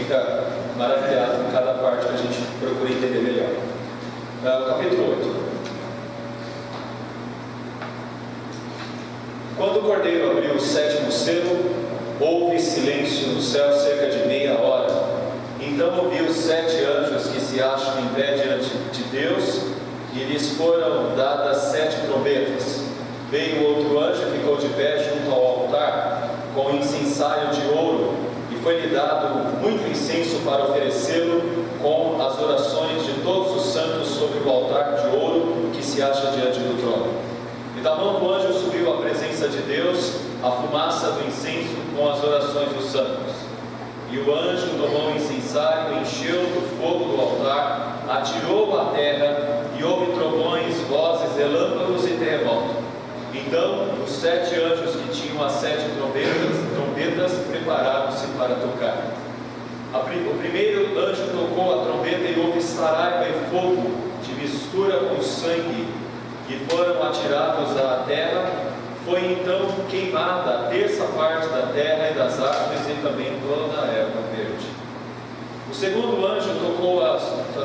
fica maravilhado com cada parte que a gente procura entender melhor. Capítulo 8. Quando o cordeiro abriu o 7º selo, houve silêncio no céu cerca de meia hora. Então ouvi os 7 anjos que se acham em pé diante de Deus, e lhes foram dadas 7 trombetas. Veio outro anjo e ficou de pé junto ao altar, com incensário de ouro, e foi-lhe dado muito incenso para oferecê-lo com as orações de todos os santos sobre o altar de ouro que se acha diante do trono. E da mão do anjo subiu à presença de Deus a fumaça do incenso com as orações dos santos. E o anjo tomou o incensário, encheu do fogo do altar, atirou-o à terra, e houve trovões, vozes, relâmpagos e terremoto. Então os 7 anjos que tinham as 7 trombetas prepararam-se para tocar. O primeiro anjo tocou a trombeta e houve saraiva e fogo de mistura com sangue, e foram atirados à terra. Foi então queimada a terça parte da terra e das árvores e também toda a erva verde. O segundo anjo tocou a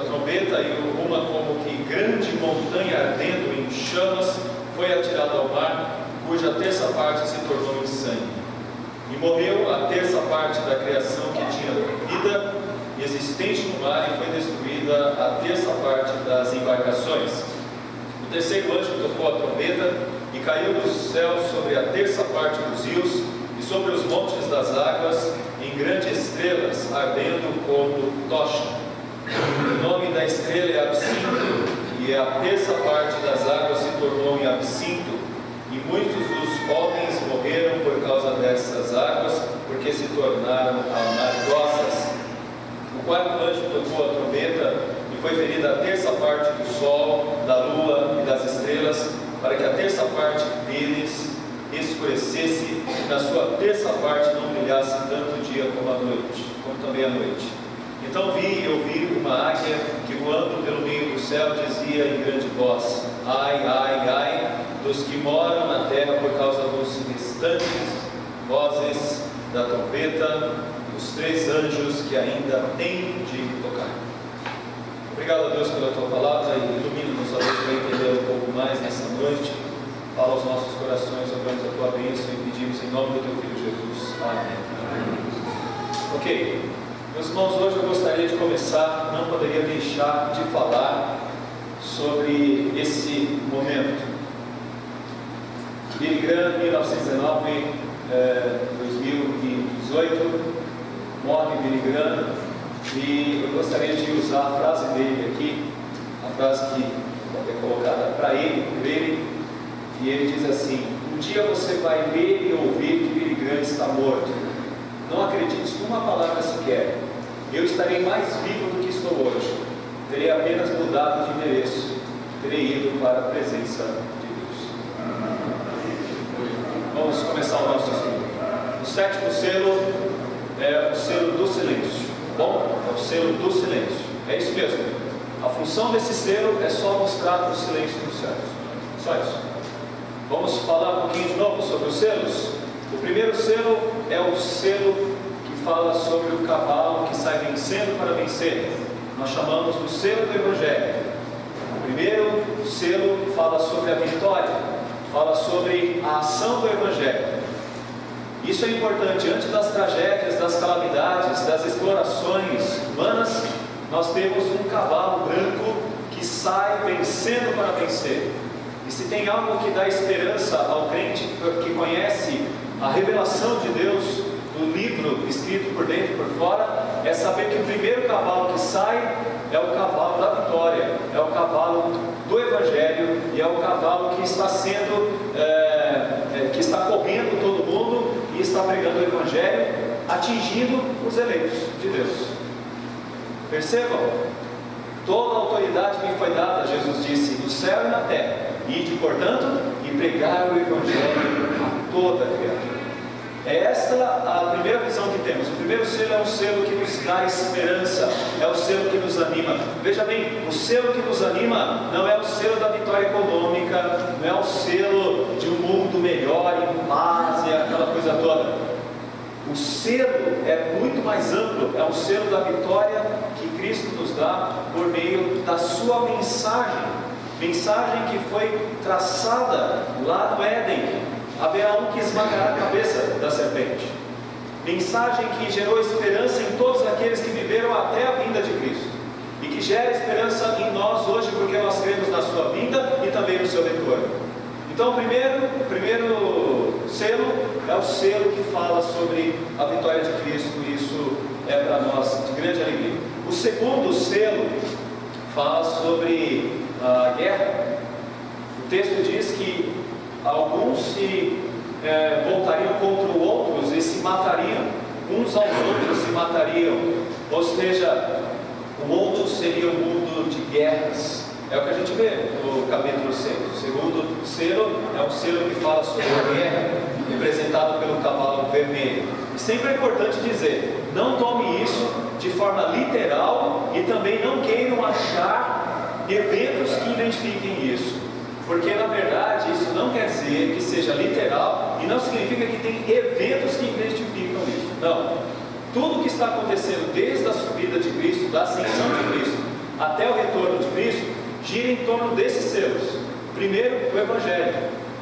trombeta e uma como que grande montanha ardendo em chamas foi atirada ao mar, cuja terça parte se tornou em sangue. E morreu a terça parte da criação que tinha vida existente no mar, e foi destruída a terça parte das embarcações. O terceiro anjo tocou a trombeta e caiu do céu sobre a terça parte dos rios e sobre os montes das águas em grandes estrelas, ardendo como tocha. O nome da estrela é Absinto, e a terça parte das águas se tornou em absinto, e muitos dos homens morreram por causa dessas águas, porque se tornaram amargosas. O quarto anjo tocou a trombeta, e foi ferida a terça parte do sol, da lua e das estrelas, para que a terça parte deles escurecesse, e na sua terça parte não brilhasse tanto o dia como a noite, como também a noite. Então vi e ouvi uma águia que, voando pelo meio do céu, dizia em grande voz: ai, ai, ai, dos que moram na terra por causa dos restantes vozes da trombeta dos 3 anjos que ainda têm de tocar. Obrigado a Deus pela Tua Palavra, e ilumina-nos, a Deus, para entender um pouco mais nessa noite. Fala aos nossos corações, rogamos a Tua bênção e pedimos em nome do Teu Filho Jesus. Amém. Ok, meus irmãos, hoje eu gostaria de começar, não poderia deixar de falar sobre esse momento. Billy Graham, 1919, 2018, morre Billy Graham, e eu gostaria de usar a frase dele aqui, a frase que é colocada para ele, por ele, e ele diz assim: um dia você vai ler e ouvir que Billy Graham está morto. Não acredite numa palavra sequer. Eu estarei mais vivo do que estou hoje. Terei apenas mudado de endereço. Terei ido para a presença de Deus. Vamos começar o nosso estudo. O 7º selo é o selo do silêncio. Bom, é o selo do silêncio. É isso mesmo. A função desse selo é só mostrar o silêncio dos céus. Só isso. Vamos falar um pouquinho de novo sobre os selos. O primeiro selo é o selo que fala sobre o cavalo que sai vencendo para vencer. Nós chamamos do selo do Evangelho. O primeiro selo fala sobre a vitória, fala sobre a ação do Evangelho. Isso é importante. Antes das tragédias, das calamidades, das explorações humanas, nós temos um cavalo branco que sai vencendo para vencer. E se tem algo que dá esperança ao crente que conhece a revelação de Deus do livro escrito por dentro e por fora, é saber que o primeiro cavalo que sai é o cavalo da vitória, é o cavalo do Evangelho, e é o cavalo que está que está correndo todo mundo e está pregando o Evangelho, atingindo os eleitos de Deus. Percebam, toda a autoridade me foi dada, Jesus disse, no céu e na terra. Ide, portanto, e pregar o Evangelho a toda criatura. É esta a primeira visão que temos. O primeiro selo é um selo que nos dá esperança, é o selo que nos anima. Veja bem, o selo que nos anima não é o selo da vitória econômica, não é o selo de um mundo melhor, em paz e aquela coisa toda. O selo é muito mais amplo, é um selo da vitória que Cristo nos dá por meio da sua mensagem que foi traçada lá no Éden. Haverá um que esmagará a cabeça da serpente. Mensagem que gerou esperança em todos aqueles que viveram até a vinda de Cristo, e que gera esperança em nós hoje, porque nós cremos na sua vinda e também no seu retorno. Então o primeiro selo é o selo que fala sobre a vitória de Cristo, e isso é para nós de grande alegria. O segundo selo fala sobre a guerra. O texto diz que alguns se voltariam contra outros e se matariam, uns aos outros se matariam, ou seja, o mundo seria um mundo de guerras. É o que a gente vê no capítulo 6. O segundo selo é um selo que fala sobre a guerra, representado pelo cavalo vermelho. E sempre é importante dizer, não tome isso de forma literal e também não queiram achar eventos que identifiquem isso. Porque na verdade isso não quer dizer que seja literal e não significa que tem eventos que identificam isso. Não. Tudo que está acontecendo desde a subida de Cristo, da ascensão de Cristo, até o retorno de Cristo, gira em torno desses selos. Primeiro, o Evangelho,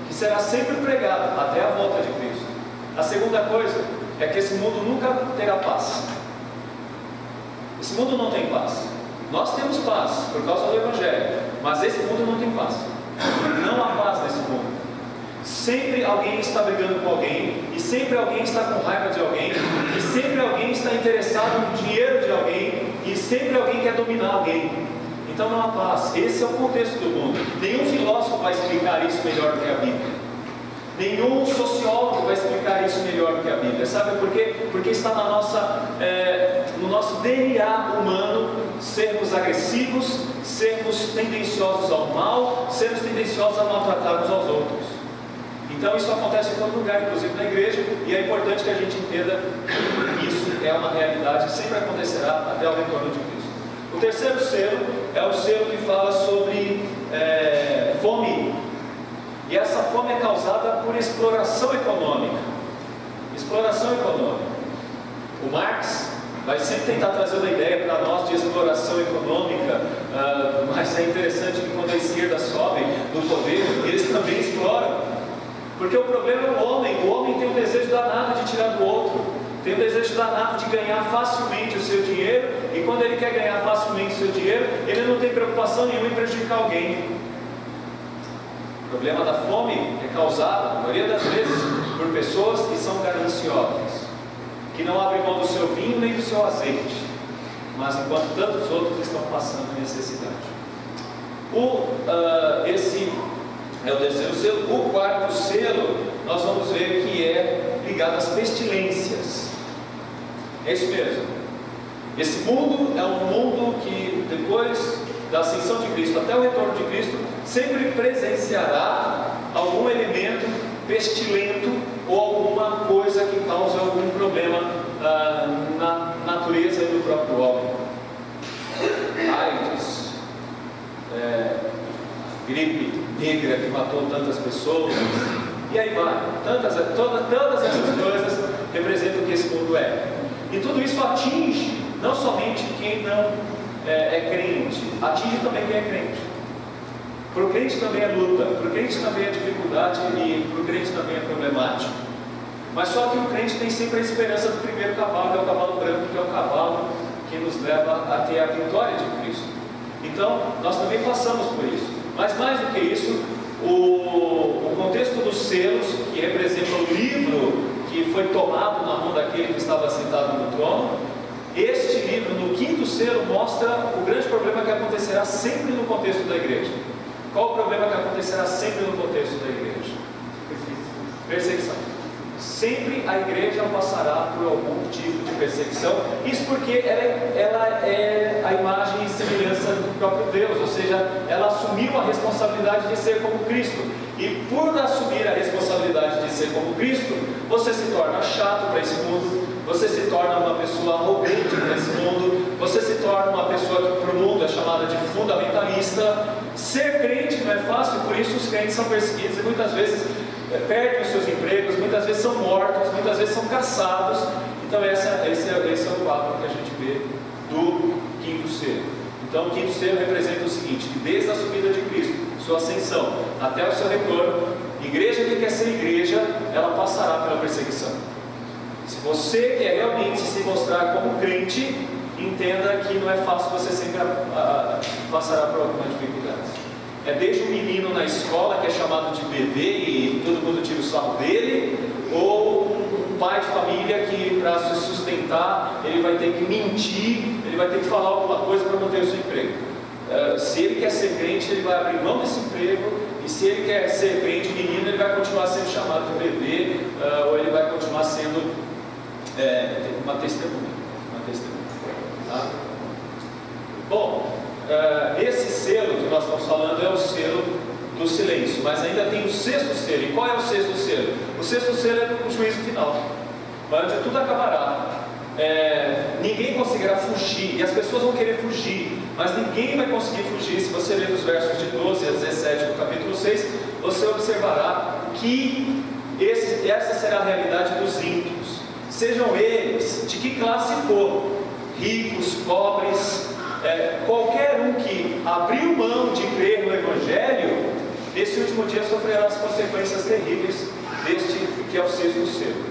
que será sempre pregado até a volta de Cristo. A segunda coisa é que esse mundo nunca terá paz. Esse mundo não tem paz. Nós temos paz por causa do Evangelho, mas esse mundo não tem paz. Não há paz nesse mundo. Sempre alguém está brigando com alguém, e sempre alguém está com raiva de alguém, e sempre alguém está interessado no dinheiro de alguém, e sempre alguém quer dominar alguém. Então não há paz. Esse é o contexto do mundo. Nenhum filósofo vai explicar isso melhor do que a Bíblia. Nenhum sociólogo vai explicar isso melhor do que a Bíblia. Sabe por quê? Porque está no nosso DNA humano sermos agressivos, sermos tendenciosos ao mal, sermos tendenciosos a maltratar uns aos outros. Então isso acontece em todo lugar, inclusive na igreja, e é importante que a gente entenda que isso é uma realidade e sempre acontecerá até o retorno de Cristo. O terceiro selo é o selo que fala sobre fome. E essa fome é causada por exploração econômica. Exploração econômica. O Marx vai sempre tentar trazer uma ideia para nós de exploração econômica, mas é interessante que quando a esquerda sobe no poder, eles também exploram. Porque o problema é o homem tem um desejo danado de tirar do outro. Tem um desejo danado de ganhar facilmente o seu dinheiro, e quando ele quer ganhar facilmente o seu dinheiro, ele não tem preocupação nenhuma em prejudicar alguém. O problema da fome é causado, na maioria das vezes, por pessoas que são gananciosas, que não abrem mão do seu vinho nem do seu azeite, mas enquanto tantos outros estão passando necessidade. Esse é o terceiro selo. O quarto selo, nós vamos ver que é ligado às pestilências. É isso mesmo. Esse mundo é um mundo que depois da ascensão de Cristo até o retorno de Cristo sempre presenciará algum elemento pestilento ou alguma coisa que cause algum problema na natureza e no próprio homem. AIDS, gripe negra que matou tantas pessoas, e aí vai, todas essas coisas representam o que esse mundo é. E tudo isso atinge não somente quem não é crente, atinge também quem é crente. Para o crente também é luta, para o crente também é dificuldade, e para o crente também é problemático. Mas só que o crente tem sempre a esperança do primeiro cavalo, que é o cavalo branco, que é o cavalo que nos leva a ter a vitória de Cristo. Então, nós também passamos por isso. Mas mais do que isso, o contexto dos selos, que representa o livro que foi tomado na mão daquele que estava sentado no trono, este livro, no quinto selo, mostra o grande problema que acontecerá sempre no contexto da igreja. Qual o problema que acontecerá sempre no contexto da igreja? Perseguição. Sempre a igreja passará por algum tipo de perseguição. Isso porque ela é a imagem e semelhança do próprio Deus, ou seja, ela assumiu a responsabilidade de ser como Cristo. E por assumir a responsabilidade de ser como Cristo, você se torna chato para esse mundo, você se torna uma pessoa arrogante para esse mundo, você se torna uma pessoa que para o mundo é chamada de fundamentalista. Ser crente não é fácil, por isso os crentes são perseguidos, e muitas vezes perdem os seus empregos, muitas vezes são mortos, muitas vezes são caçados. Então esse é o quadro que a gente vê do quinto selo. Então o quinto selo representa o seguinte: que desde a subida de Cristo, sua ascensão, até o seu retorno, igreja que quer ser igreja, ela passará pela perseguição. Se você quer realmente se mostrar como crente, entenda que não é fácil, você sempre passará por algumas dificuldades. É desde um menino na escola que é chamado de bebê e todo mundo tira o sarro dele, ou um pai de família que, para se sustentar, ele vai ter que mentir, ele vai ter que falar alguma coisa para manter o seu emprego. Se ele quer ser crente, ele vai abrir mão desse emprego, e se ele quer ser crente menino, ele vai continuar sendo chamado de bebê, ou ele vai continuar sendo uma testemunha. Tá? Bom, esse selo que nós estamos falando é o selo do silêncio, mas ainda tem o sexto selo. E qual é o sexto selo? O sexto selo é o juízo final, onde tudo acabará. Ninguém conseguirá fugir, e as pessoas vão querer fugir, mas ninguém vai conseguir fugir. Se você ler os versos de 12 a 17 do capítulo 6, você observará que essa será a realidade dos ímpios, sejam eles de que classe for, ricos, pobres, qualquer um que abriu mão de crer no Evangelho, nesse último dia sofrerá as consequências terríveis deste que é o sexto selo.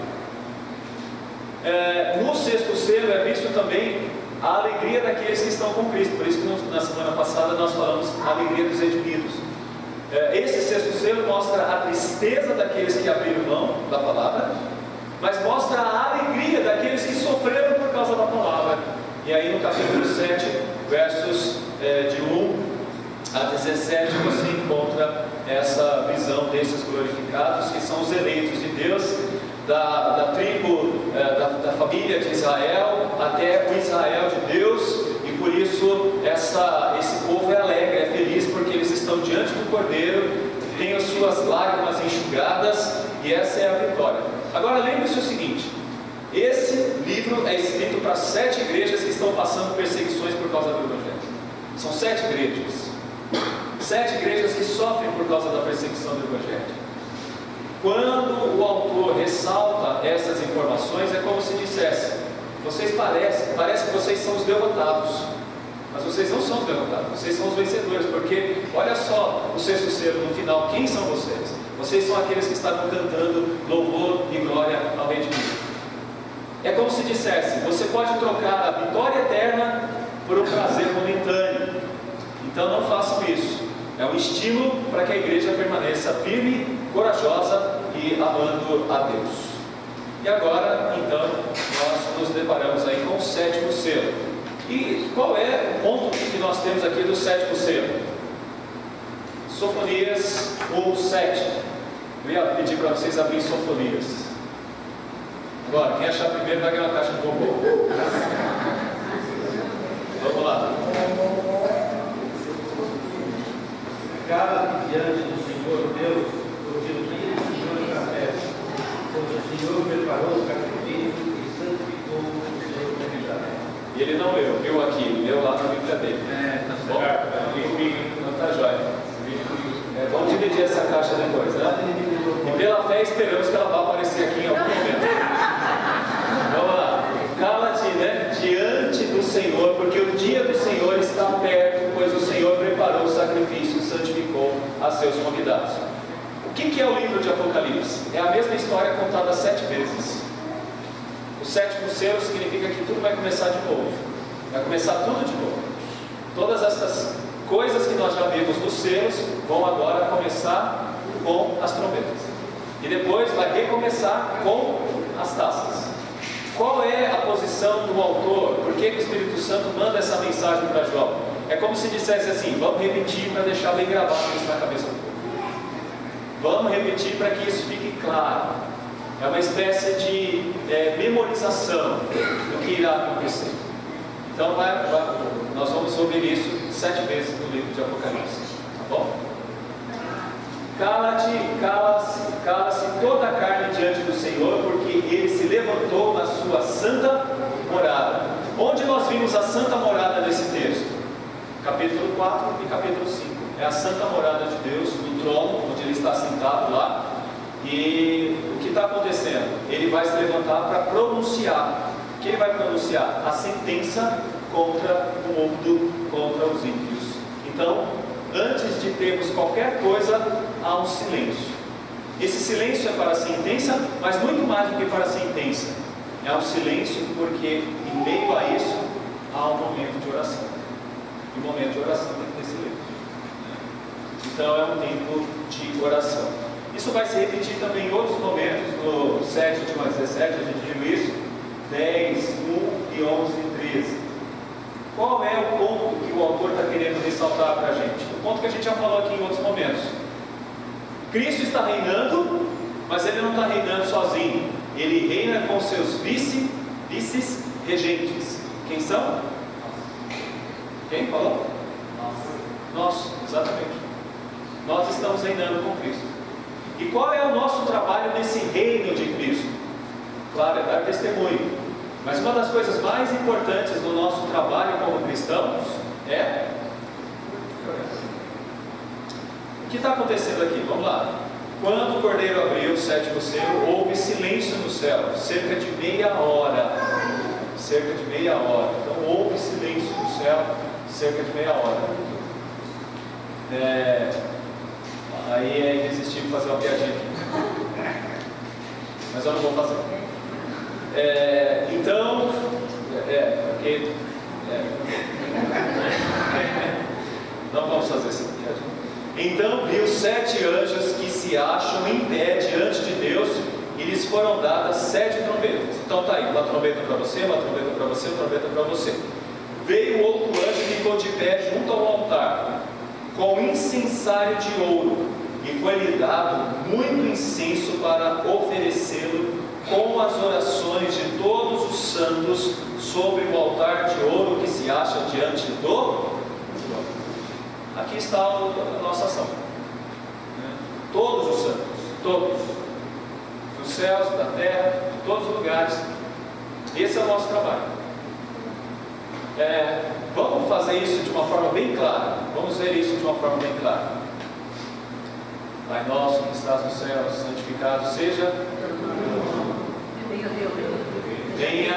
No sexto selo é visto também a alegria daqueles que estão com Cristo. Por isso que na semana passada nós falamos a alegria dos redimidos. Esse sexto selo mostra a tristeza daqueles que abriram mão da palavra, mas mostra a alegria daqueles que sofreram por causa da palavra. E aí no capítulo 7, versos de 1 a 17, você encontra essa visão desses glorificados, que são os eleitos de Deus, da tribo, da família de Israel, até o Israel de Deus. E por isso esse povo é alegre, é feliz, porque eles estão diante do Cordeiro, têm as suas lágrimas enxugadas, e essa é a vitória. Agora lembre-se o seguinte: esse livro é escrito para 7 igrejas que estão passando perseguições por causa do Evangelho. São 7 igrejas. 7 igrejas que sofrem por causa da perseguição do Evangelho. Quando o autor ressalta essas informações, é como se dissesse: vocês parece que vocês são os derrotados, mas vocês não são os derrotados, vocês são os vencedores, porque olha só o sexto selo no final, quem são vocês? Vocês são aqueles que estavam cantando louvor e glória ao Redimido. É como se dissesse: você pode trocar a vitória eterna por um prazer momentâneo. Então não façam isso. É um estímulo para que a igreja permaneça firme, corajosa e amando a Deus. E agora, então, nós nos deparamos aí com o sétimo selo. E qual é o ponto que nós temos aqui do sétimo selo? Sofonias 1:7. Eu ia pedir para vocês abrirem Sofonias. Agora, quem achar primeiro vai ganhar uma caixa de bombom. Vamos lá. Cala-te diante do Senhor Deus, porque o dia do Senhor já perto, pois o Senhor preparou o sacrifício e santificou o seu convidado. E ele não leu aqui, leu lá na Bíblia dele. Tá certo. Não está jóia. Vamos dividir essa caixa depois, né? E pela fé esperamos que ela vá aparecer aqui em algum momento. Vamos lá. Cala-te, diante do Senhor, porque o dia do Senhor está perto, pois o Senhor preparou o sacrifício e santificou a seus convidados. O que é o livro de Apocalipse? É a mesma história contada 7 vezes. O sétimo selo significa que tudo vai começar de novo. Vai começar tudo de novo. Todas essas coisas que nós já vimos nos selos vão agora começar com as trombetas. E depois vai recomeçar com as taças. Qual é a posição do autor? Por que o Espírito Santo manda essa mensagem para Jó? É como se dissesse assim: vamos repetir para deixar bem gravado isso na cabeça do povo. Vamos repetir para que isso fique claro. É uma espécie de memorização do que irá acontecer. Então nós vamos ouvir isso 7 vezes no livro de Apocalipse. Tá bom? Cala-se toda a carne diante do Senhor, porque Ele se levantou na sua santa morada. Onde nós vimos a santa morada nesse texto? Capítulo 4 e capítulo 5. É a santa morada de Deus, no trono, onde Ele está sentado lá. E o que está acontecendo? Ele vai se levantar para pronunciar. O que ele vai pronunciar? A sentença contra o mundo, contra os ímpios. Então, antes de termos qualquer coisa, há um silêncio. Esse silêncio é para a sentença, mas muito mais do que para a sentença. É um silêncio porque, em meio a isso, há um momento de oração. E o momento de oração tem que ter silêncio. Então, é um tempo de oração. Isso vai se repetir também em outros momentos, no 7 de 1 a 17, a gente viu isso, 10, 1 e 11 e 13. Qual é o ponto que o autor está querendo ressaltar para a gente? O ponto que a gente já falou aqui em outros momentos. Cristo está reinando, mas Ele não está reinando sozinho. Ele reina com seus vices regentes. Quem são? Quem falou? Nós, exatamente. Nós estamos reinando com Cristo. E qual é o nosso trabalho nesse reino de Cristo? Claro, é dar testemunho. Mas uma das coisas mais importantes do nosso trabalho como cristãos é... O que está acontecendo aqui? Vamos lá. Quando o cordeiro abriu o sétimo selo, houve silêncio no céu, cerca de meia hora. Cerca de meia hora. Então houve silêncio no céu, cerca de meia hora. Aí é irresistível fazer uma piadinha aqui. Mas eu não vou fazer. Porque não vamos fazer essa piadinha. Então viu 7 anjos que se acham em pé diante de Deus, e lhes foram dadas 7 trombetas. Então tá aí, uma trombeta para você, uma trombeta para você, uma trombeta para você. Veio outro anjo e ficou de pé junto ao altar, com incensário de ouro, e foi-lhe dado muito incenso para oferecê-lo com as orações de todos os santos sobre o altar de ouro que se acha diante do trono. Aqui está a nossa ação. Todos os santos, todos, dos céus, da terra, de todos os lugares. Esse é o nosso trabalho. Vamos fazer isso de uma forma bem clara. Vamos ver isso de uma forma bem clara. Pai nosso que estás no céu, santificado seja. Venha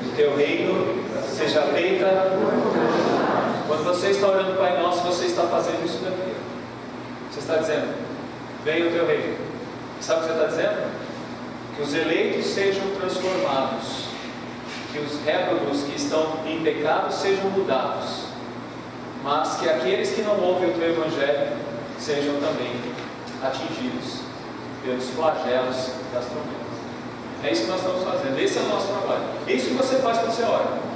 o teu reino, seja feita. Quando você está orando Pai Nosso, você está fazendo isso daqui. Você está dizendo, venha o teu reino. Sabe o que você está dizendo? Que os eleitos sejam transformados, que os réprobos que estão em pecado sejam mudados, mas que aqueles que não ouvem o teu evangelho sejam também atingidos pelos flagelos das trombetas. É isso que nós estamos fazendo. Esse é o nosso trabalho. É isso que você faz quando você ora.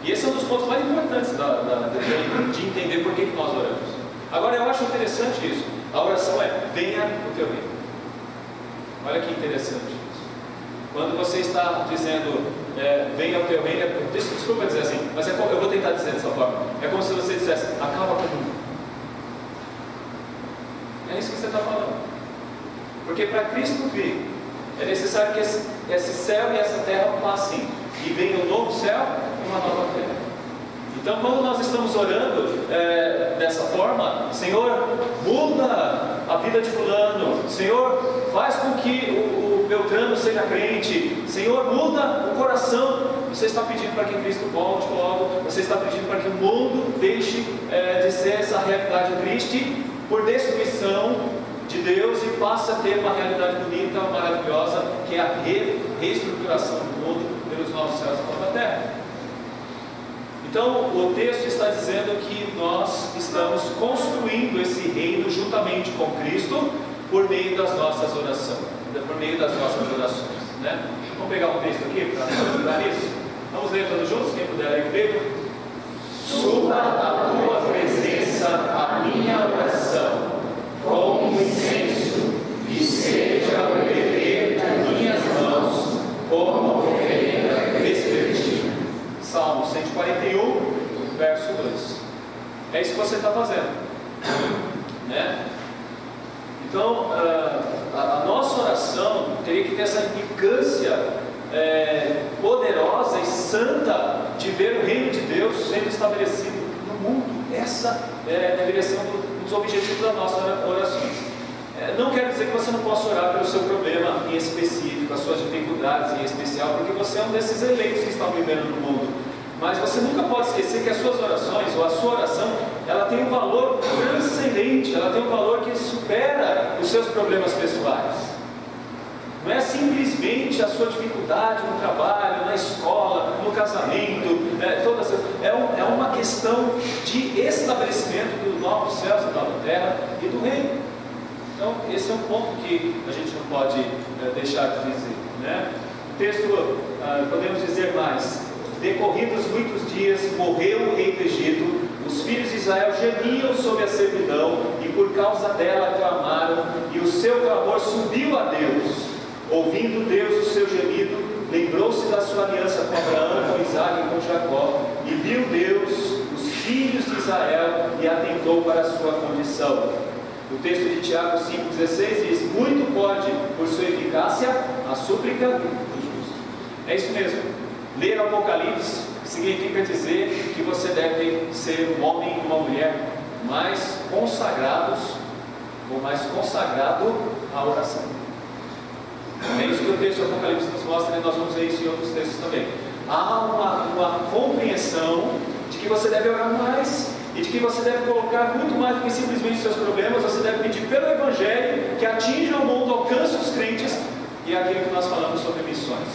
E esse é um dos pontos mais importantes de entender por que nós oramos. Agora, eu acho interessante isso. A oração é, venha o teu reino. Olha que interessante isso. Quando você está dizendo, venha o teu reino, desculpa dizer assim, mas eu vou tentar dizer dessa forma. É como se você dissesse, acaba comigo. É isso que você está falando. Porque para Cristo vir, é necessário que esse céu e essa terra passem, e venha um novo céu e uma nova terra. Então, quando nós estamos orando dessa forma, Senhor, muda a vida de fulano, Senhor, faz com que o Beltrano seja crente, Senhor, muda o coração. Você está pedindo para que Cristo volte logo, você está pedindo para que o mundo deixe de ser essa realidade triste por destruição de Deus e passa a ter uma realidade bonita, maravilhosa, que é a reestruturação do mundo pelos novos céus e nova terra. Então o texto está dizendo que nós estamos construindo esse reino juntamente com Cristo por meio das nossas orações, né? Vamos pegar um texto aqui para ajudar isso? Vamos ler todos juntos, quem puder ler comigo. Suba a tua presença a minha oração, com um incenso, e seja o beber das minhas mãos, como oferenda vespertina. Salmo 141, verso 2. É isso que você está fazendo, né? Então, a nossa oração teria que ter essa implicância poderosa e santa de ver o reino de Deus sendo estabelecido no mundo. Essa deveria ser um dos objetivos das nossas orações. Não quero dizer que você não possa orar pelo seu problema em específico, as suas dificuldades em especial, porque você é um desses eleitos que estão vivendo no mundo. Mas você nunca pode esquecer que as suas orações, ou a sua oração, ela tem um valor transcendente, ela tem um valor que supera os seus problemas pessoais. Não é simplesmente a sua dificuldade no trabalho, na escola, no casamento, é uma questão de estabelecimento do novo céu e nova terra e do reino. Então, esse é um ponto que a gente não pode deixar de dizer, né? O texto, podemos dizer mais: decorridos muitos dias, morreu o rei do Egito, os filhos de Israel gemiam sob a servidão, e por causa dela clamaram, e o seu clamor subiu a Deus. Ouvindo Deus o seu gemido, lembrou-se da sua aliança com Abraão, com Isaque e com Jacó, e viu Deus os filhos de Israel, e atentou para a sua condição. O texto de Tiago 5,16 diz: muito pode, por sua eficácia, a súplica do justo. É isso mesmo. Ler Apocalipse significa dizer que você deve ser um homem e uma mulher mais consagrados, ou mais consagrado à oração. É isso que o texto do Apocalipse nos mostra, e nós vamos ver isso em outros textos também. Há uma compreensão de que você deve orar mais, e de que você deve colocar muito mais do que simplesmente os seus problemas. Você deve pedir pelo Evangelho que atinja o mundo, alcance os crentes, e é aquilo que nós falamos sobre missões.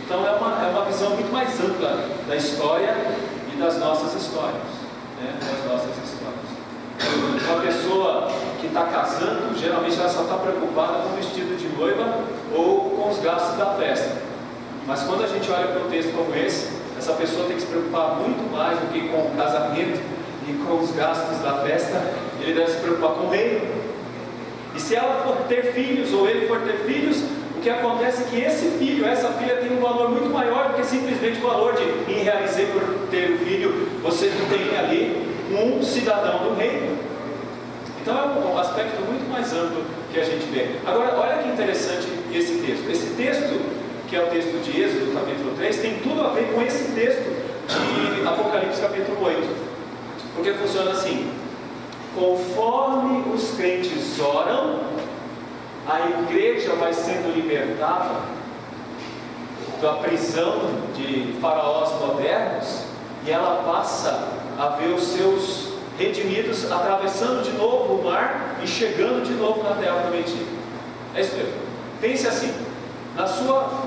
Então é uma visão muito mais ampla da história e das nossas histórias, né? Das nossas histórias. Uma pessoa que está casando, geralmente ela só está preocupada com o vestido de noiva ou com os gastos da festa. Mas quando a gente olha para um texto como esse, essa pessoa tem que se preocupar muito mais do que com o casamento e com os gastos da festa. Ele deve se preocupar com o reino. E se ela for ter filhos, ou ele for ter filhos, o que acontece é que esse filho, essa filha tem um valor muito maior do que simplesmente o valor de me realizei por ter um filho. Você tem ali um cidadão do reino. Então é um aspecto muito mais amplo que a gente vê. Agora, olha que interessante esse texto. Esse texto, que é o texto de Êxodo, capítulo 3, tem tudo a ver com esse texto de Apocalipse, capítulo 8. Porque funciona assim: conforme os crentes oram, a igreja vai sendo libertada da prisão de faraós modernos, e ela passa a ver os seus redimidos atravessando de novo o mar e chegando de novo na terra prometida. É isso mesmo. Pense assim: na sua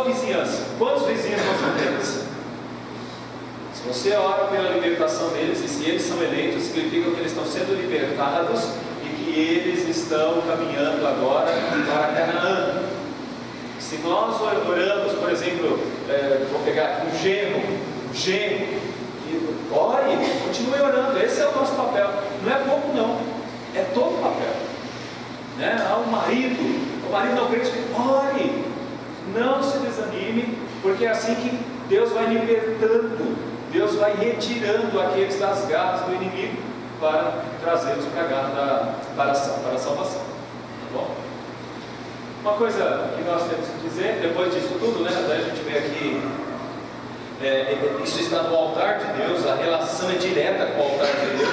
vizinhança, quantos vizinhos você tem? Se você ora pela libertação deles, e se eles são eleitos, significa que eles estão sendo libertados e que eles estão caminhando agora para Canaã. Se nós oramos, por exemplo, vou pegar aqui um genro, ore, continue orando. Esse é o nosso papel. Não é pouco não, é todo o papel, né? Há um marido, o marido não crente, ore, não se desanime, porque é assim que Deus vai libertando, Deus vai retirando aqueles das garras do inimigo para trazê-los para a garra para a salvação. Tá bom? Uma coisa que nós temos que dizer, depois disso tudo, né? Daí a gente vê aqui, isso está no altar de Deus, a relação é direta com o altar de Deus,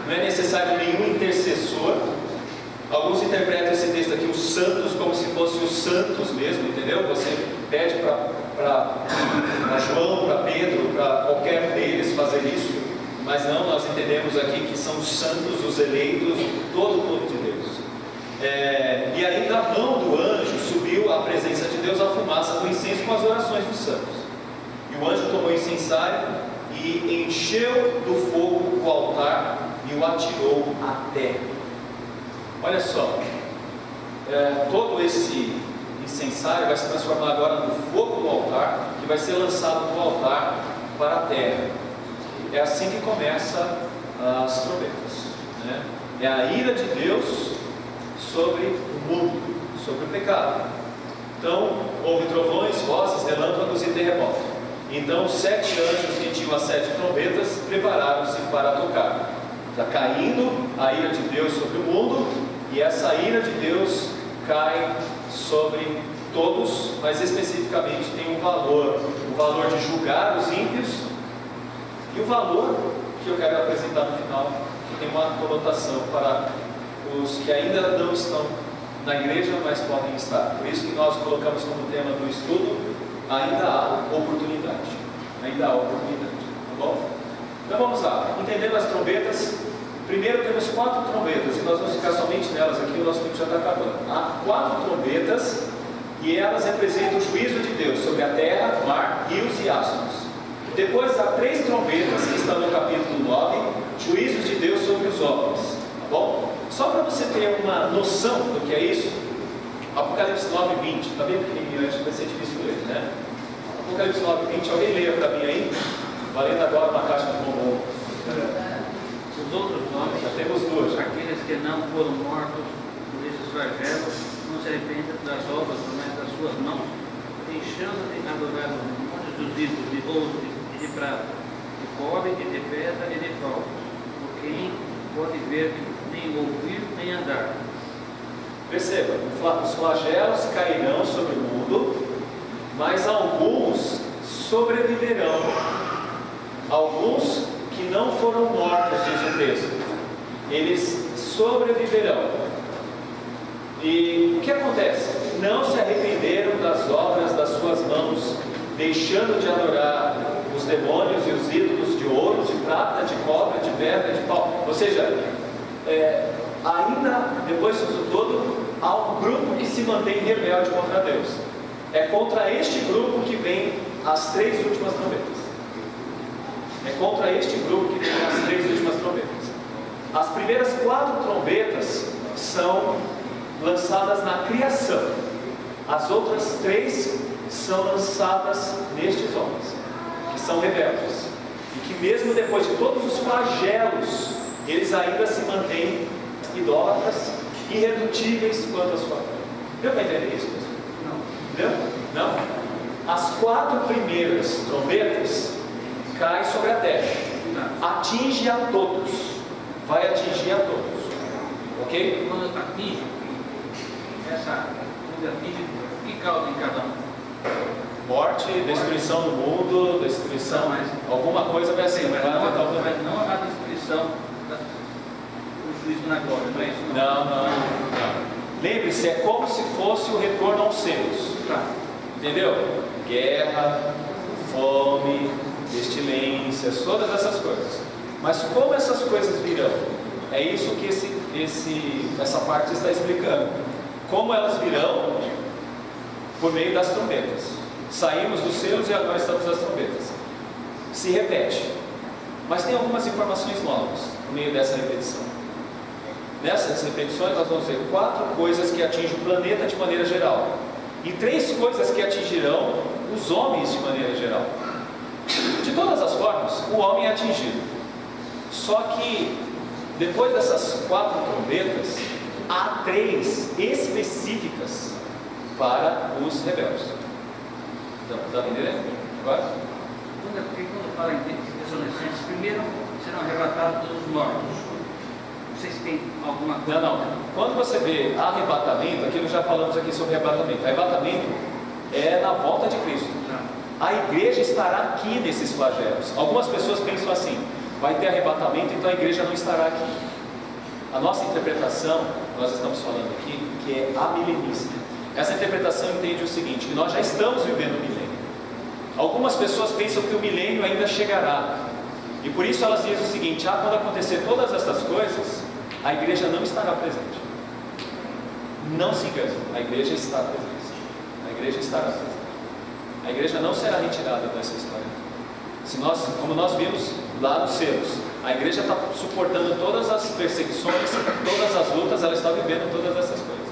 não é necessário nenhum intercessor. Alguns interpretam esse texto aqui, os santos, como se fossem os santos mesmo, entendeu? Você pede para João, para Pedro, para qualquer deles fazer isso, mas não, nós entendemos aqui que são os santos, os eleitos, todo o povo de Deus. E aí da mão do anjo subiu à presença de Deus a fumaça do incenso com as orações dos santos. E o anjo tomou o incensário e encheu do fogo o altar e o atirou à terra. Olha só, todo esse incensário vai se transformar agora no fogo do altar, que vai ser lançado do altar para a terra. É assim que começa as trombetas, né? É a ira de Deus sobre o mundo, sobre o pecado. Então, houve trovões, vozes, relâmpagos e terremoto. Então, os 7 anjos que tinham as 7 trombetas prepararam-se para tocar. Está caindo a ira de Deus sobre o mundo, e essa ira de Deus cai sobre todos, mas especificamente tem um valor, o valor de julgar os ímpios, e o valor que eu quero apresentar no final, que tem uma conotação para os que ainda não estão na igreja, mas podem estar. Por isso que nós colocamos como tema do estudo: ainda há oportunidade. Ainda há oportunidade, tá bom? Então vamos lá, entendendo as trombetas. Primeiro temos 4 trombetas, e nós vamos ficar somente nelas aqui, o nosso tempo já está acabando. Há 4 trombetas, e elas representam o juízo de Deus sobre a terra, mar, rios e astros. Depois há 3 trombetas, que estão no capítulo 9, juízos de Deus sobre os homens, tá bom? Só para você ter uma noção do que é isso, Apocalipse 9, 20, está bem pequenininho, acho que vai ser difícil ler, né? Apocalipse 9, 20, alguém leia para mim aí? Valendo agora uma caixa de bombom. Os outros homens, Já temos 2. aqueles que não foram mortos por esses flagelos, não se arrependem das obras das suas mãos, deixando de adorar os demônios dos ídolos de ouro e de prata, de cobre e de pedra e de pau, por quem pode ver, nem ouvir, nem andar. Perceba, os flagelos cairão sobre o mundo, mas alguns sobreviverão. Alguns que não foram mortos, diz o texto, eles sobreviverão. E o que acontece? Não se arrependeram das obras das suas mãos, deixando de adorar os demônios e os ídolos de ouro, de prata, de cobre, de pedra, de pau. Ou seja, ainda depois disso tudo, há um grupo que se mantém rebelde contra Deus. É contra este grupo que vem as 3 últimas trombetas. É contra este grupo que vem as 3 últimas trombetas. As primeiras 4 trombetas são lançadas na criação. As outras 3 são lançadas nestes homens, que são rebeldes, e que mesmo depois de todos os flagelos, eles ainda se mantêm idólatras, irredutíveis quanto à sua fé. Deu para entender isso, pessoal? Não. Deu? Não? As 4 primeiras trombetas caem sobre a terra, atinge a todos, vai atingir a todos, ok? Quando atinge, quando atinge, o que causa em cada um? Morte, destruição do mundo, destruição, alguma coisa vai assim, vai afetar o planeta. Não a destruição, o juízo na glória, não é isso? Não. Lembre-se, é como se fosse o retorno aos seus. Entendeu? Guerra, fome, pestilências, todas essas coisas. Mas como essas coisas virão? É isso que essa parte está explicando. Como elas virão? Por meio das trombetas. Saímos dos selos e agora estamos nas trombetas. Se repete. Mas tem algumas informações novas no meio dessa repetição. Nessas repetições nós vamos ver 4 coisas que atingem o planeta de maneira geral, e 3 coisas que atingirão os homens de maneira geral. De todas as formas, o homem é atingido. Só que depois dessas 4 trombetas, há 3 específicas para os rebeldes. Está entendendo? Agora? Quando fala em Tessalonicenses, primeiro serão arrebatados todos os mortos. Vocês têm alguma coisa? Não. Quando você vê arrebatamento, aquilo já falamos aqui sobre arrebatamento. Arrebatamento é na volta de Cristo. A igreja estará aqui nesses flagelos. Algumas pessoas pensam assim: vai ter arrebatamento, então a igreja não estará aqui. A nossa interpretação, nós estamos falando aqui, que é amilenista. Essa interpretação entende o seguinte: que nós já estamos vivendo o milênio. Algumas pessoas pensam que o milênio ainda chegará, e por isso elas dizem o seguinte: quando acontecer todas estas coisas, a igreja não estará presente. Não se engane, a igreja está presente. A igreja estará presente. A igreja não será retirada dessa história. Como nós vimos lá nos selos, a igreja está suportando todas as perseguições, todas as lutas, ela está vivendo todas essas coisas.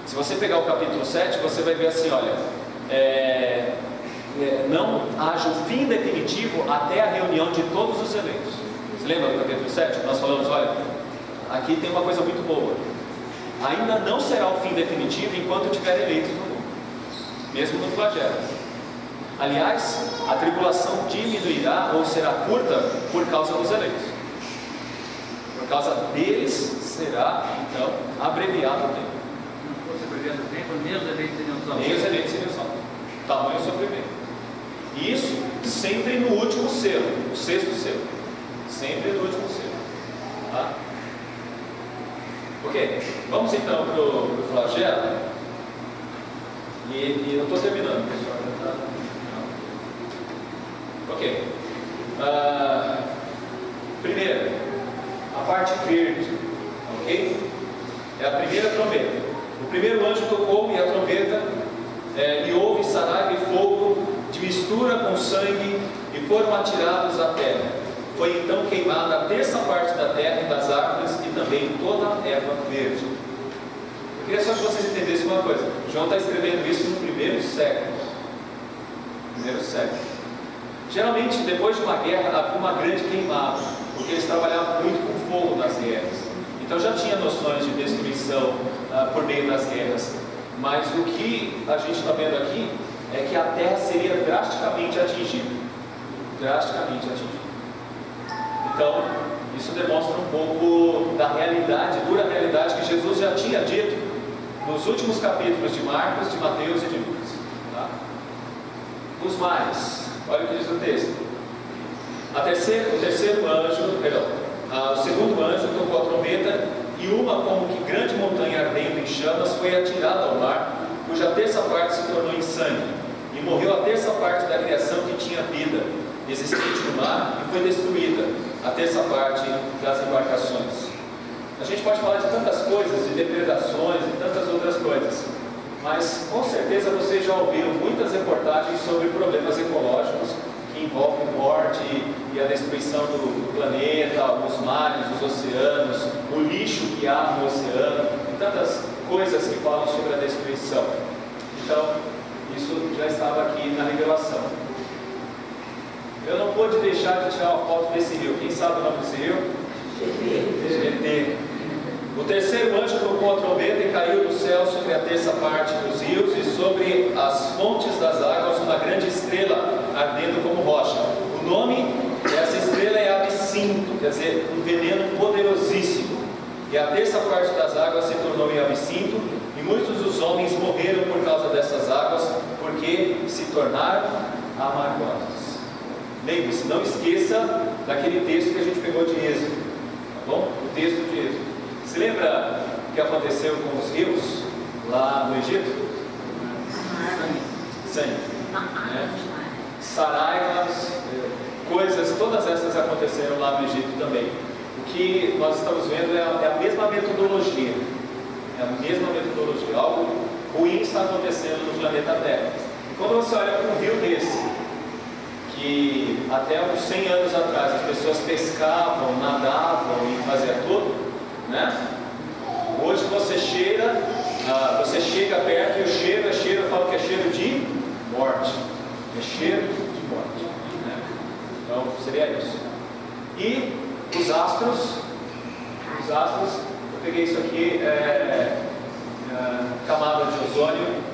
Se você pegar o capítulo 7, você vai ver assim, olha, não haja o fim definitivo até a reunião de todos os eleitos. Você lembra do capítulo 7? Nós falamos, olha, aqui tem uma coisa muito boa. Ainda não será o fim definitivo enquanto tiver eleitos no mundo, mesmo no flagelo. Aliás, a tribulação diminuirá ou será curta por causa dos eleitos. Por causa deles será, então, abreviado o tempo. Se não fosse abreviado o tempo, nem os eleitos seriam salvos. Nem os eleitos seriam salvos. Tamanho sofrimento. E isso sempre no último selo, o 6º selo. Sempre no último selo. Tá? Ok? Ok, vamos então para o flagelo. E eu estou terminando, pessoal. Ok. Primeiro, a parte verde. Ok? É a primeira trombeta. O primeiro anjo tocou e a trombeta, e houve saraiva e fogo de mistura com sangue, e foram atirados à terra. Foi então queimada a terça parte da terra e das árvores, e também toda a erva verde. Eu queria só que vocês entendessem uma coisa. João está escrevendo isso no primeiro século. Geralmente, depois de uma guerra, havia uma grande queimada, porque eles trabalhavam muito com fogo nas guerras. Então já tinha noções de destruição por meio das guerras. Mas o que a gente está vendo aqui é que a terra seria drasticamente atingida. Então, isso demonstra um pouco da realidade, dura realidade que Jesus já tinha dito nos últimos capítulos de Marcos, de Mateus e de Lucas. Tá? Os mais, olha o que diz o texto. O segundo anjo tocou a trombeta, e uma como que grande montanha ardendo em chamas foi atirada ao mar, cuja terça parte se tornou em sangue, e morreu a terça parte da criação que tinha vida existente no mar, e foi destruída a terça parte das embarcações. A gente pode falar de tantas coisas, de depredações e tantas outras coisas, mas com certeza vocês já ouviram muitas reportagens sobre problemas ecológicos que envolvem morte e a destruição do planeta, os mares, os oceanos, o lixo que há no oceano, e tantas coisas que falam sobre a destruição. Então, isso já estava aqui na revelação. Eu não pude deixar de tirar uma foto desse rio. Quem sabe o nome desse rio? Tietê. O terceiro anjo tocou a trombeta e caiu do céu sobre a terça parte dos rios e sobre as fontes das águas uma grande estrela ardendo como rocha. O nome dessa estrela é absinto, quer dizer, um veneno poderosíssimo. E a terça parte das águas se tornou em absinto, e muitos dos homens morreram por causa dessas águas, porque se tornaram amargosas. Lembre-se, não esqueça daquele texto que a gente pegou de Êxodo, tá bom? O texto de Êxodo. Se lembra o que aconteceu com os rios lá no Egito? Sangue. Saraivas, coisas, todas essas aconteceram lá no Egito também. O que nós estamos vendo é a mesma metodologia. Algo ruim está acontecendo no planeta Terra. E quando você olha para um rio desse, que até uns 100 anos atrás as pessoas pescavam, nadavam e faziam tudo, né? Hoje você chega perto e o cheiro, eu falo que é cheiro de morte. É cheiro de morte, né? Então seria isso. E os astros, eu peguei isso aqui, camada de ozônio,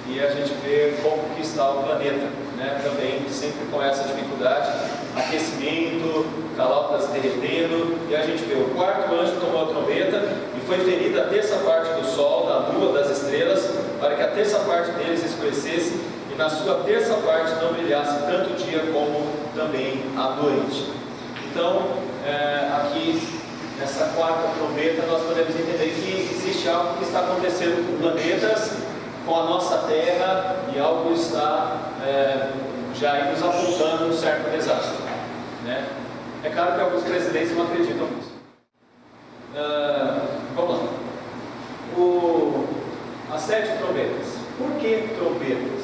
e a gente vê como que está o planeta, né? Também sempre com essa dificuldade, aquecimento, calotas derretendo, e a gente vê o quarto anjo tomou a trombeta e foi ferida a terça parte do sol, da lua, das estrelas, para que a terça parte deles escurecesse e na sua terça parte não brilhasse tanto o dia como também a noite. Então, aqui nessa quarta trombeta nós podemos entender que existe algo que está acontecendo com planetas, com a nossa Terra, e algo está já nos apontando um certo desastre, né? É claro que alguns presidentes não acreditam nisso. Vamos lá. As 7 trombetas. Por que trombetas?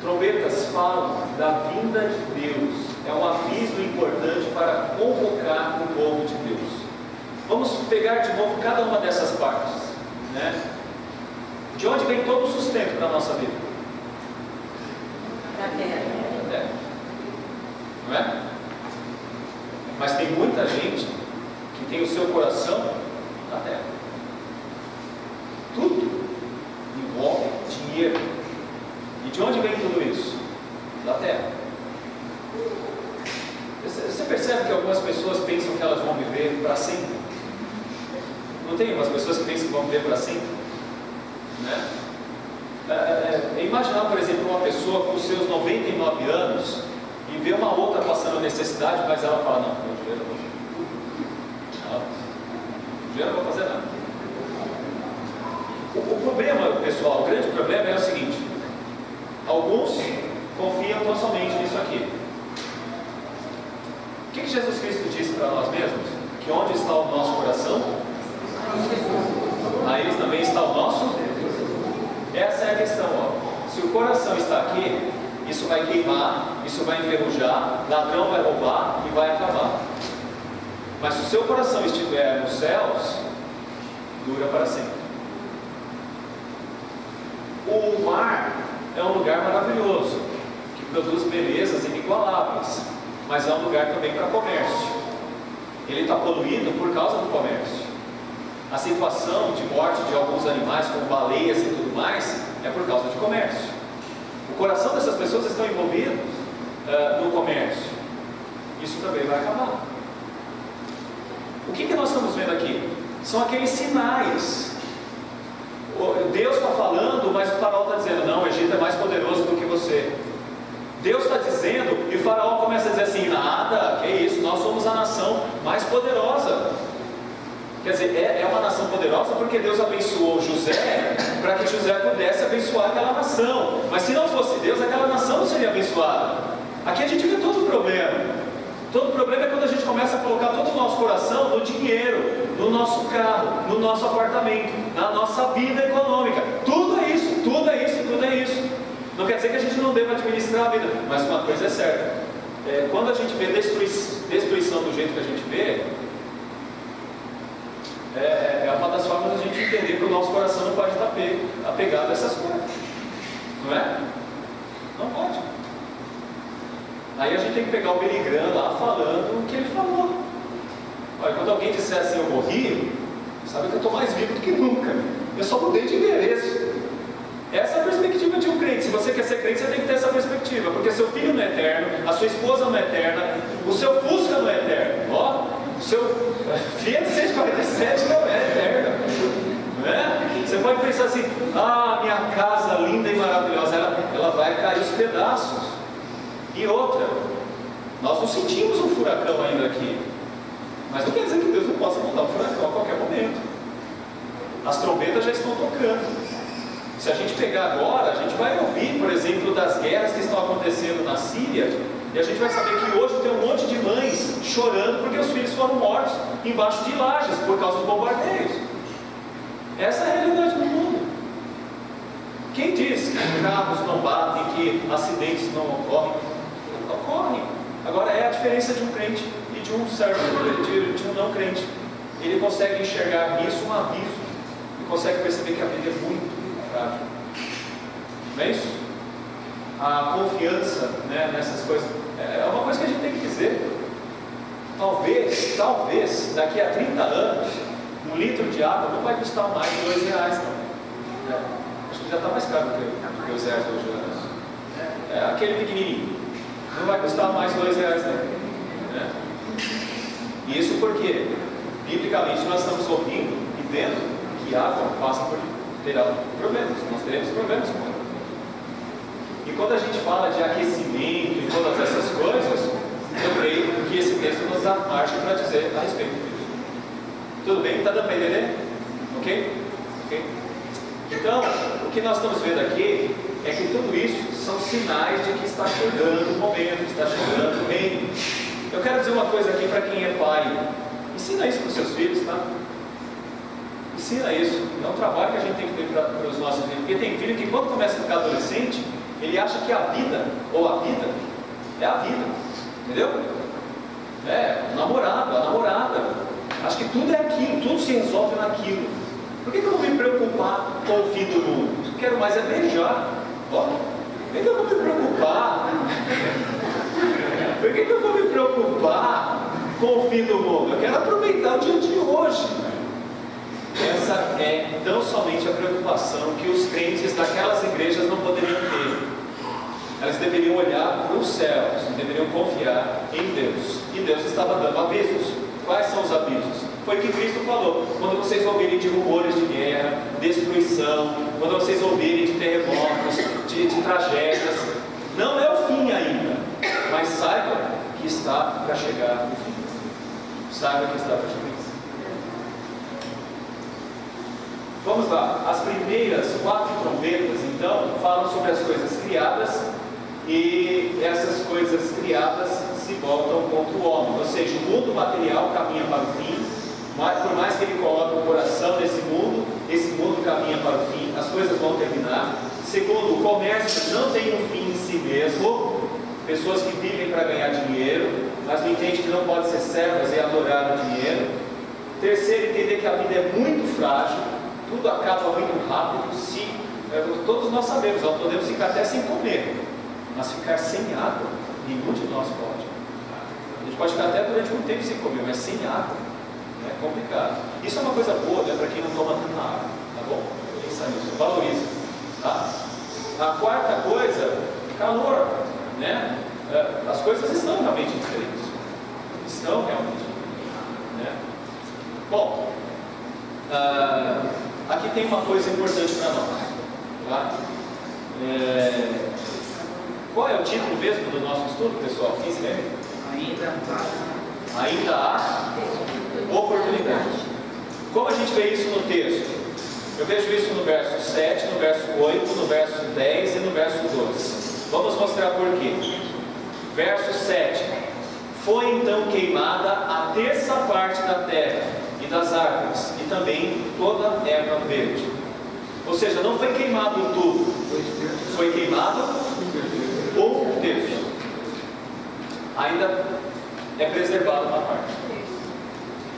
Trombetas falam da vinda de Deus. É um aviso importante para convocar o povo de Deus. Vamos pegar de novo cada uma dessas partes, né? De onde vem todo o sustento da nossa vida? Da terra. Não é? Mas tem muita gente que tem o seu coração na terra. Tudo envolve dinheiro. E de onde vem tudo isso? Da terra. Você percebe que algumas pessoas pensam que elas vão viver para sempre? Não tem algumas pessoas que pensam que vão viver para sempre? Né? Imaginar, por exemplo, uma pessoa com seus 99 anos e ver uma outra passando necessidade, mas ela fala: não, meu dinheiro eu não vou fazer nada. O problema, pessoal, o grande problema é o seguinte: alguns confiam tão somente nisso aqui. O que Jesus Cristo disse para nós mesmos? Que onde está o nosso coração, aí também está o nosso. Essa é a questão, ó. Se o coração está aqui, isso vai queimar, isso vai enferrujar, ladrão vai roubar e vai acabar. Mas se o seu coração estiver nos céus, dura para sempre. O mar é um lugar maravilhoso, que produz belezas inigualáveis, mas é um lugar também para comércio. Ele está poluído por causa do comércio. A situação de morte de alguns animais, como baleias e tudo mais, é por causa de comércio. O coração dessas pessoas estão envolvidos no comércio. Isso também vai acabar. O que nós estamos vendo aqui? São aqueles sinais. Deus está falando, mas o faraó está dizendo: não, o Egito é mais poderoso do que você. Deus está dizendo, e o faraó começa a dizer assim: nada, que isso, nós somos a nação mais poderosa. Quer dizer, é uma nação poderosa porque Deus abençoou José para que José pudesse abençoar aquela nação. Mas se não fosse Deus, aquela nação não seria abençoada. Aqui a gente vê todo o problema. Todo o problema é quando a gente começa a colocar todo o nosso coração no dinheiro, no nosso carro, no nosso apartamento, na nossa vida econômica. Tudo é isso, tudo é isso, tudo é isso. Não quer dizer que a gente não deva administrar a vida, mas uma coisa é certa: quando a gente vê destruição do jeito que a gente vê, é uma das formas da gente entender que o nosso coração não pode estar apegado a essas coisas. Não é? Não pode. Aí a gente tem que pegar o Billy Graham lá falando o que ele falou. Olha, quando alguém disser assim: eu morri, sabe que eu estou mais vivo do que nunca. Eu só mudei de endereço. Essa é a perspectiva de um crente. Se você quer ser crente, você tem que ter essa perspectiva. Porque seu filho não é eterno, a sua esposa não é eterna, o seu Fusca não é eterno. Ó, o seu Fiat 147 não é eterno. Não é? Você pode pensar assim: ah, minha casa linda e maravilhosa, ela vai cair aos pedaços. E outra, nós não sentimos um furacão ainda aqui, mas não quer dizer que Deus não possa mandar um furacão a qualquer momento. As trombetas já estão tocando. Se a gente pegar agora, a gente vai ouvir, por exemplo, das guerras que estão acontecendo na Síria, e a gente vai saber que hoje tem um monte de mães chorando porque os filhos foram mortos embaixo de lajes por causa dos bombardeios. Essa é a realidade do mundo. Quem diz que carros não batem, que acidentes não ocorrem? Ocorrem. Agora é a diferença de um crente e de um servo, de um não crente. Ele consegue enxergar nisso um aviso e consegue perceber que a vida é muito frágil. Não é isso? A confiança, né, nessas coisas é uma coisa que a gente tem que dizer. Talvez daqui a 30 anos um litro de água não vai custar mais de R$2 não. Acho que já está mais caro do que os reais hoje. Aquele pequenininho não vai custar mais R$2 não. E isso porque biblicamente nós estamos ouvindo e vendo que água passa por terá problemas. Nós teremos problemas com ela. E quando a gente fala de aquecimento e todas essas coisas, eu creio que esse texto nos dá margem para dizer a respeito disso. Tudo bem? Está dando para entender? Ok? Então, o que nós estamos vendo aqui é que tudo isso são sinais de que está chegando o momento, está chegando o reino. Eu quero dizer uma coisa aqui para quem é pai: ensina isso para os seus filhos, tá? Ensina isso. É um trabalho que a gente tem que ter para os nossos filhos. Porque tem filho que, quando começa a ficar adolescente, ele acha que a vida é a vida. Entendeu? O namorado, a namorada. Acho que tudo é aquilo, tudo se resolve naquilo. Por que eu vou me preocupar com o fim do mundo? Eu quero mais é beijar. Ó, por que eu vou me preocupar? Por que eu vou me preocupar com o fim do mundo? Eu quero aproveitar o dia de hoje. Essa é tão somente a preocupação que os crentes daquelas igrejas não poderiam ter. Elas deveriam olhar para os céus, deveriam confiar em Deus. E Deus estava dando avisos. Quais são os avisos? Foi o que Cristo falou: quando vocês ouvirem de rumores de guerra, destruição, quando vocês ouvirem de terremotos, de tragédias, não é o fim ainda, mas saiba que está para chegar o fim. Saiba que está para chegar. Vamos vamos lá. As primeiras 4 trombetas, então, falam sobre as coisas criadas, e essas coisas criadas se voltam contra o homem. Ou seja, o mundo material caminha para o fim, mas por mais que ele coloque o coração nesse mundo, esse mundo caminha para o fim, as coisas vão terminar. Segundo, o comércio não tem um fim em si mesmo. Pessoas que vivem para ganhar dinheiro, mas não entendem que não pode ser servas e adorar o dinheiro. Terceiro, entender que a vida é muito frágil, tudo acaba muito rápido. Todos nós sabemos, nós podemos ficar até sem comer, mas ficar sem água, nenhum de nós pode. A gente pode ficar até durante muito tempo sem comer, mas sem água é complicado. Isso é uma coisa boa, né, para quem não toma tanta água, tá bom? Pensa nisso, valoriza. Tá? A quarta coisa, calor, né? As coisas estão realmente diferentes. Estão realmente, né? Bom, aqui tem uma coisa importante para nós, tá? Qual é o título mesmo do nosso estudo, pessoal? Quem se lembra? Ainda há oportunidade. Como a gente vê isso no texto? Eu vejo isso no verso 7, no verso 8, no verso 10 e no verso 12. Vamos mostrar por quê. Verso 7. Foi então queimada a terça parte da terra e das árvores, e também toda a erva verde. Ou seja, não foi queimado tudo, foi queimado um terço. Ainda é preservado uma parte.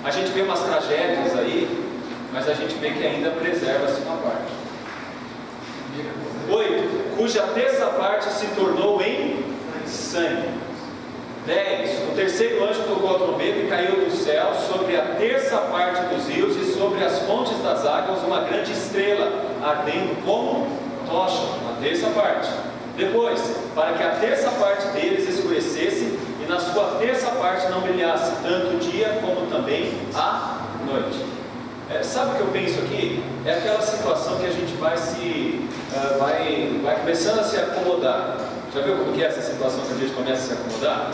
A gente vê umas tragédias aí, mas a gente vê que ainda preserva-se uma parte. 8. Cuja terça parte se tornou em sangue. 10. O terceiro anjo tocou a trombeta e caiu do céu sobre a terça parte dos rios e sobre as fontes das águas uma grande estrela, ardendo como tocha, a terça parte. Depois, para que a terça parte deles escurecesse e na sua terça parte não brilhasse tanto o dia como também a noite. Sabe o que eu penso aqui? É aquela situação que a gente vai começando a se acomodar. Já viu como que é essa situação que a gente começa a se acomodar?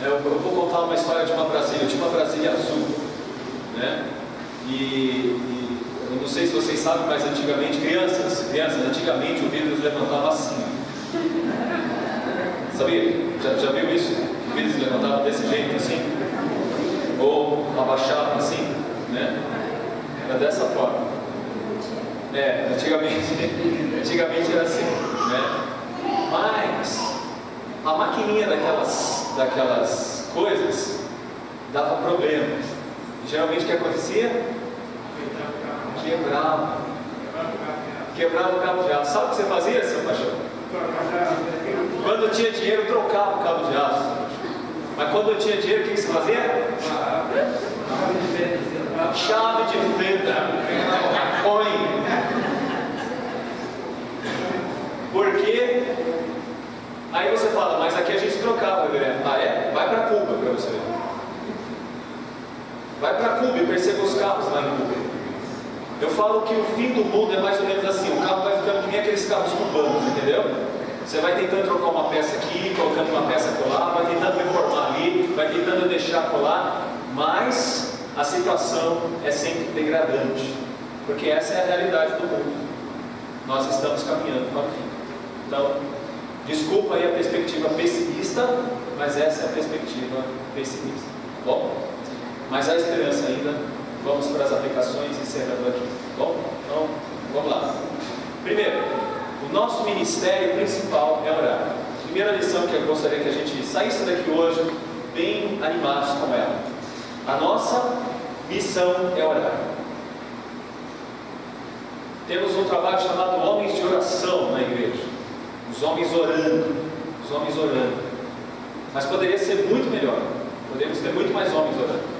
Eu vou contar uma história de uma Brasília. Eu tinha uma Brasília azul, né? E eu não sei se vocês sabem, mas antigamente, crianças, antigamente o vidro levantava assim. Sabia? Já viu isso? O vidro levantava desse jeito, assim? Ou abaixava assim, né? Era dessa forma. Antigamente era assim, né? Mas a maquininha daquelas coisas dava problema. Geralmente o que acontecia? Quebrava o cabo de aço. Sabe o que você fazia, seu paixão? Quando tinha dinheiro, trocava o cabo de aço. Mas quando eu tinha dinheiro, o que você fazia? Chave de fenda. Põe. Porque aí você fala, mas aqui a gente trocava, né? Ah, é? Vai para Cuba para você ver. Vai para Cuba e perceba os carros lá em Cuba. Eu falo que o fim do mundo é mais ou menos assim: o carro vai ficando que nem aqueles carros cubanos, entendeu? Você vai tentando trocar uma peça aqui, colocando uma peça colar, vai tentando reformar ali, vai tentando deixar colar, mas a situação é sempre degradante, porque essa é a realidade do mundo. Nós estamos caminhando para o fim. Então, desculpa aí a perspectiva pessimista, mas essa é a perspectiva pessimista, tá bom? Mas há esperança ainda. Vamos para as aplicações, encerrando aqui, tá bom? Então, vamos lá. Primeiro, o nosso ministério principal é orar. Primeira lição que eu gostaria que a gente saísse daqui hoje bem animados com ela. A nossa missão é orar. Temos um trabalho chamado Homens de Oração na igreja. Os homens orando. Mas poderia ser muito melhor. Podemos ter muito mais homens orando.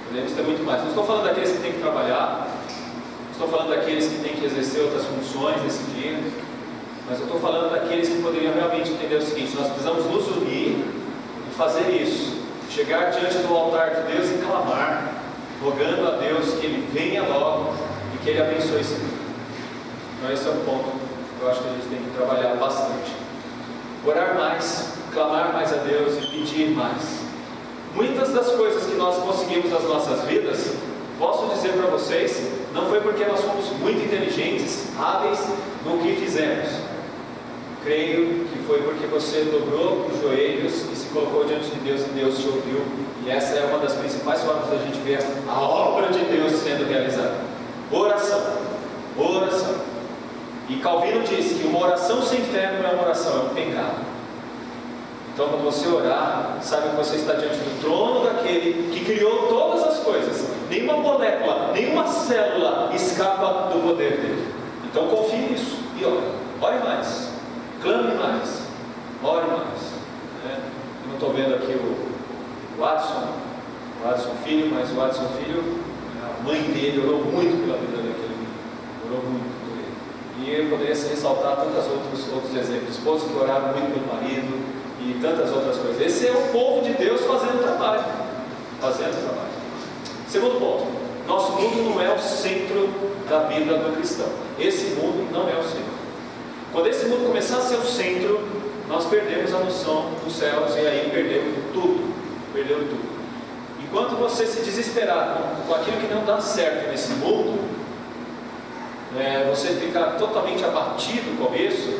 Podemos ter muito mais. Não estou falando daqueles que têm que trabalhar. Não estou falando daqueles que têm que exercer outras funções nesse dia. Mas eu estou falando daqueles que poderiam realmente entender o seguinte: nós precisamos nos unir e fazer isso. Chegar diante do altar de Deus e clamar, rogando a Deus que Ele venha logo e que Ele abençoe esse mundo. Então esse é um ponto que eu acho que a gente tem que trabalhar bastante. Orar mais, clamar mais a Deus e pedir mais. Muitas das coisas que nós conseguimos nas nossas vidas Posso dizer para vocês, não foi porque nós fomos muito inteligentes, hábeis no que fizemos. Creio que foi porque você dobrou os joelhos e se colocou diante de Deus e Deus te ouviu. E essa é uma das principais formas da gente ver a obra de Deus sendo realizada. Oração. Oração. E Calvino diz que uma oração sem fé não é uma oração, é um pecado. Então, quando você orar, saiba que você está diante do trono daquele que criou todas as coisas. Nenhuma molécula, nenhuma célula escapa do poder dele. Então, confie nisso e ore. Ore mais. Clame mais. Ore mais. Eu não estou vendo aqui o Adson Filho, mas o Adson Filho, a mãe dele orou muito pela vida daquele menino. Orou muito por ele. E eu poderia ressaltar tantos outros exemplos. Esposos que oraram muito pelo marido e tantas outras coisas. Esse é o povo de Deus fazendo trabalho. Segundo ponto, nosso mundo não é o centro da vida do cristão. Esse mundo não é o centro. Quando esse mundo começar a ser o centro, nós perdemos a noção dos céus e aí perdemos tudo. Enquanto você se desesperar com aquilo que não dá certo nesse mundo, você ficar totalmente abatido com isso,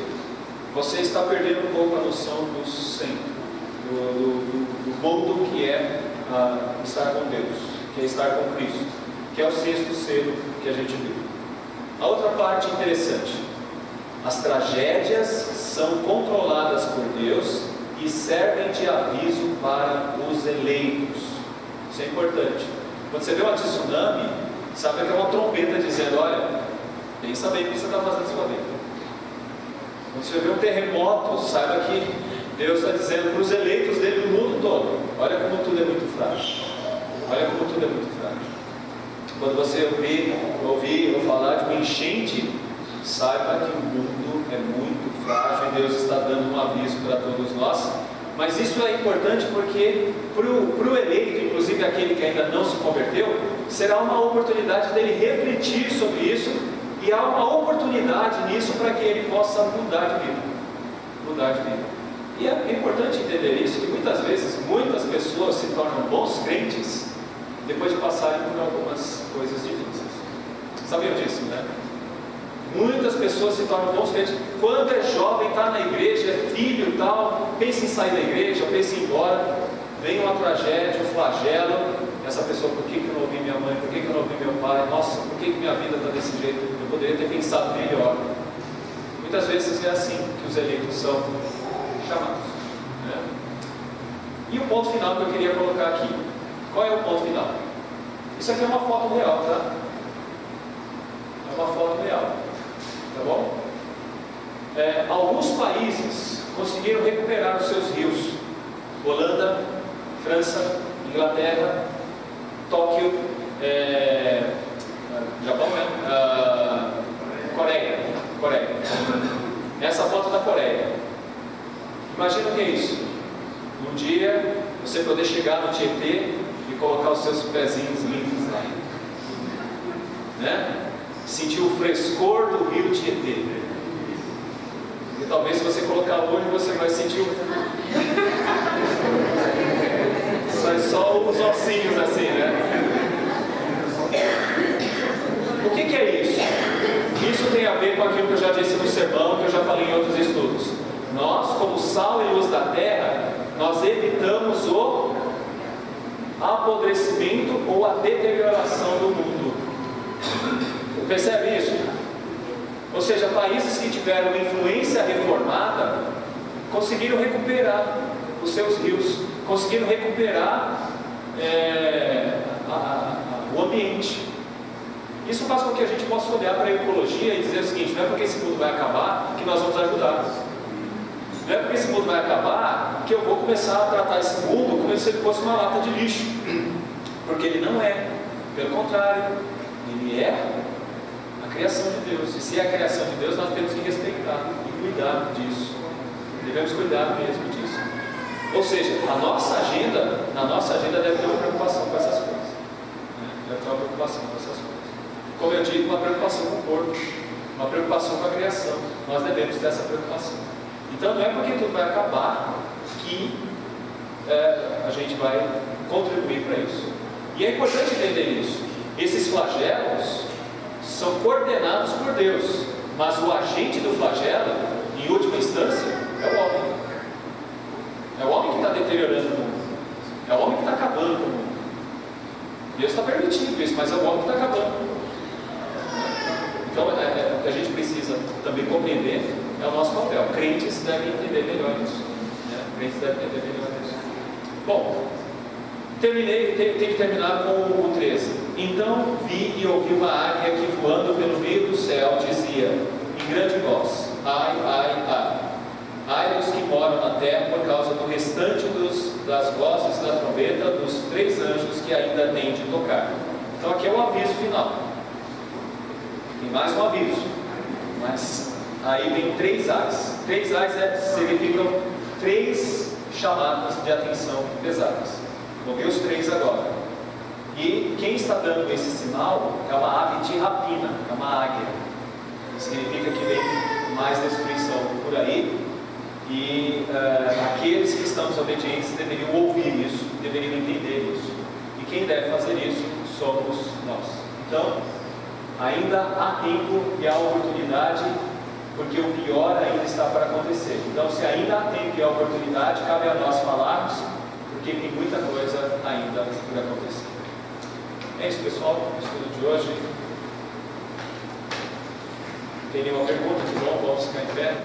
você está perdendo um pouco a noção do centro, do mundo que é estar com Deus, que é estar com Cristo, que é o sexto selo que a gente viu. A outra parte interessante: as tragédias são controladas por Deus e servem de aviso para os eleitos. Isso é importante. Quando você vê um tsunami, sabe que é uma trombeta dizendo: olha, pensa bem o que você está fazendo na sua vida. Quando você vê um terremoto, saiba que Deus está dizendo para os eleitos dele no mundo todo: olha como tudo é muito frágil. Quando você ouvir ou falar de uma enchente, saiba que o mundo é muito frágil e Deus está dando um aviso para todos nós. Mas isso é importante porque para o eleito, inclusive aquele que ainda não se converteu, será uma oportunidade dele refletir sobre isso, e há uma oportunidade nisso para que ele possa mudar de vida. E é importante entender isso, que muitas vezes muitas pessoas se tornam bons crentes depois de passarem por algumas coisas difíceis. Sabiam disso, né? Muitas pessoas se tornam bons crentes quando é jovem, está na igreja, é filho e tal, pensa em sair da igreja, pensa em ir embora, vem uma tragédia, um flagelo, essa pessoa: por que eu não ouvi minha mãe, por que eu não ouvi meu pai, nossa, por que minha vida está desse jeito, eu poderia ter pensado melhor. Muitas vezes é assim que os eleitos são chamados, né? E o ponto final que eu queria colocar aqui, qual é o ponto final? Isso aqui é uma foto real, tá? É uma foto real, tá bom? Alguns países conseguiram recuperar os seus rios: Holanda, França, Inglaterra, Tóquio, Japão, Coreia. Essa foto da Coreia. Imagina o que é isso. Um dia você poder chegar no Tietê e colocar os seus pezinhos lindos lá, né? Sentir o frescor do rio Tietê. E talvez se você colocar o olho, você vai sentir sai só os ossinhos assim, né? O que é isso? Isso tem a ver com aquilo que eu já disse no sermão, que eu já falei em outros estudos. Nós, como sal e luz da terra, nós evitamos o apodrecimento ou a deterioração do mundo. Percebe isso? Ou seja, países que tiveram influência reformada conseguiram recuperar os seus rios, conseguiram recuperar o ambiente. Isso faz com que a gente possa olhar para a ecologia e dizer o seguinte: não é porque esse mundo vai acabar que nós vamos ajudar. Não é porque esse mundo vai acabar que eu vou começar a tratar esse mundo como se ele fosse uma lata de lixo. Porque ele não é. Pelo contrário, ele é a criação de Deus. E se é a criação de Deus, nós temos que respeitar e cuidar disso. Devemos cuidar mesmo disso. Ou seja, na nossa agenda deve ter uma preocupação com essas coisas. Deve ter uma preocupação com essas coisas. Como eu digo, uma preocupação com o corpo, uma preocupação com a criação. Nós devemos ter essa preocupação. Então não é porque tudo vai acabar que a gente vai contribuir para isso. E é importante entender isso. Esses flagelos são coordenados por Deus, mas o agente do flagelo, em última instância, é o homem. É o homem que está deteriorando o mundo. É o homem que está acabando com o mundo. Deus está permitindo isso, mas é o homem que está acabando. Então, o que a gente precisa também compreender é o nosso papel. Crentes devem entender melhor isso. Crentes devem entender melhor isso. Bom, tenho que terminar com o 13. Então vi e ouvi uma águia que, voando pelo meio do céu, dizia em grande voz: ai, ai, ai. Ai dos que moram na terra por causa do restante das vozes da trombeta dos 3 anjos que ainda têm de tocar. Então aqui é o aviso final. Tem mais um aviso, mas aí tem 3 ais. 3 ais significam 3 chamadas de atenção pesadas. Vou ver os 3 agora. E quem está dando esse sinal é uma ave de rapina, é uma águia. Significa que vem mais destruição por aí. E aqueles que estão desobedientes deveriam ouvir isso, deveriam entender isso. E quem deve fazer isso somos nós. Então, ainda há tempo e há oportunidade, porque o pior ainda está para acontecer. Então, se ainda há tempo e há oportunidade, cabe a nós falarmos, porque tem muita coisa ainda por acontecer. É isso, pessoal, o estudo de hoje. Tem nenhuma pergunta? Que bom, vamos ficar em pé.